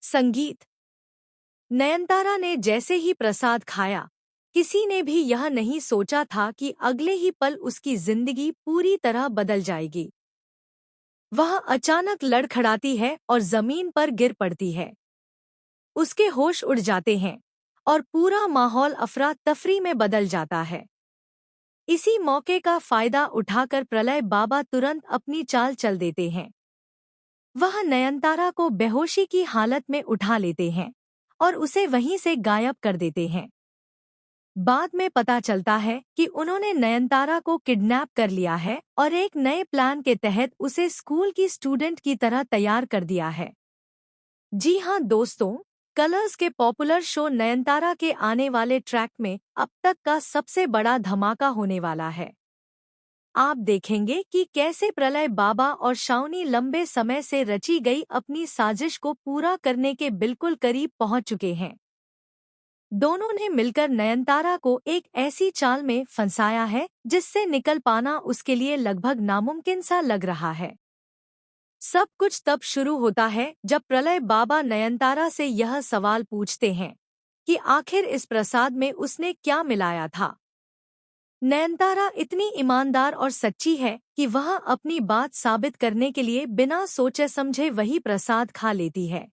संगीत। नयनतारा ने जैसे ही प्रसाद खाया, किसी ने भी यह नहीं सोचा था कि अगले ही पल उसकी जिंदगी पूरी तरह बदल जाएगी। वह अचानक लड़खड़ाती है और जमीन पर गिर पड़ती है। उसके होश उड़ जाते हैं और पूरा माहौल अफरा तफरी में बदल जाता है। इसी मौके का फायदा उठाकर प्रलय बाबा तुरंत अपनी चाल चल देते हैं। वह नयनतारा को बेहोशी की हालत में उठा लेते हैं और उसे वहीं से गायब कर देते हैं। बाद में पता चलता है कि उन्होंने नयनतारा को किडनैप कर लिया है और एक नए प्लान के तहत उसे स्कूल की स्टूडेंट की तरह तैयार कर दिया है। जी हाँ दोस्तों, कलर्स के पॉपुलर शो नयनतारा के आने वाले ट्रैक में अब तक का सबसे बड़ा धमाका होने वाला है। आप देखेंगे कि कैसे प्रलय बाबा और शाउनी लंबे समय से रची गई अपनी साजिश को पूरा करने के बिल्कुल करीब पहुंच चुके हैं। दोनों ने मिलकर नयनतारा को एक ऐसी चाल में फंसाया है जिससे निकल पाना उसके लिए लगभग नामुमकिन सा लग रहा है। सब कुछ तब शुरू होता है जब प्रलय बाबा नयनतारा से यह सवाल पूछते हैं कि आखिर इस प्रसाद में उसने क्या मिलाया था। नयनतारा इतनी ईमानदार और सच्ची है कि वह अपनी बात साबित करने के लिए बिना सोचे समझे वही प्रसाद खा लेती है।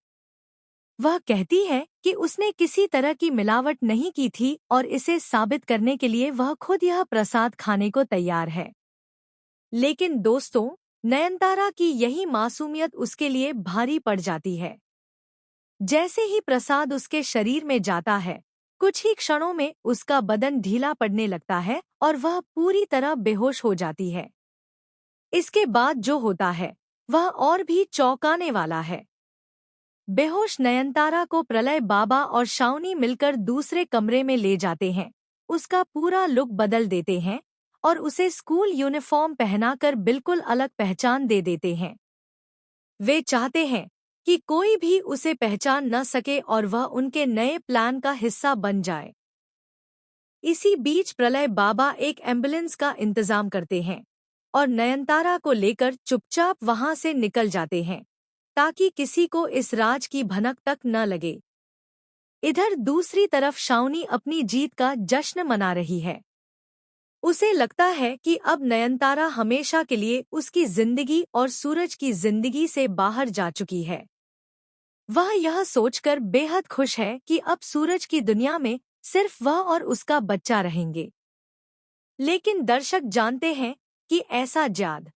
वह कहती है कि उसने किसी तरह की मिलावट नहीं की थी और इसे साबित करने के लिए वह खुद यह प्रसाद खाने को तैयार है। लेकिन दोस्तों, नयनतारा की यही मासूमियत उसके लिए भारी पड़ जाती है। जैसे ही प्रसाद उसके शरीर में जाता है, कुछ ही क्षणों में उसका बदन ढीला पड़ने लगता है और वह पूरी तरह बेहोश हो जाती है। इसके बाद जो होता है वह और भी चौंकाने वाला है। बेहोश नयनतारा को प्रलय बाबा और शाउनी मिलकर दूसरे कमरे में ले जाते हैं, उसका पूरा लुक बदल देते हैं और उसे स्कूल यूनिफॉर्म पहनाकर बिल्कुल अलग पहचान दे देते हैं। वे चाहते हैं कि कोई भी उसे पहचान न सके और वह उनके नए प्लान का हिस्सा बन जाए। इसी बीच प्रलय बाबा एक एम्बुलेंस का इंतजाम करते हैं और नयनतारा को लेकर चुपचाप वहां से निकल जाते हैं ताकि किसी को इस राज की भनक तक न लगे। इधर दूसरी तरफ शाउनी अपनी जीत का जश्न मना रही है। उसे लगता है कि अब नयनतारा हमेशा के लिए उसकी जिंदगी और सूरज की जिंदगी से बाहर जा चुकी है। वह यह सोचकर बेहद खुश है कि अब सूरज की दुनिया में सिर्फ वह और उसका बच्चा रहेंगे। लेकिन दर्शक जानते हैं कि ऐसा जाद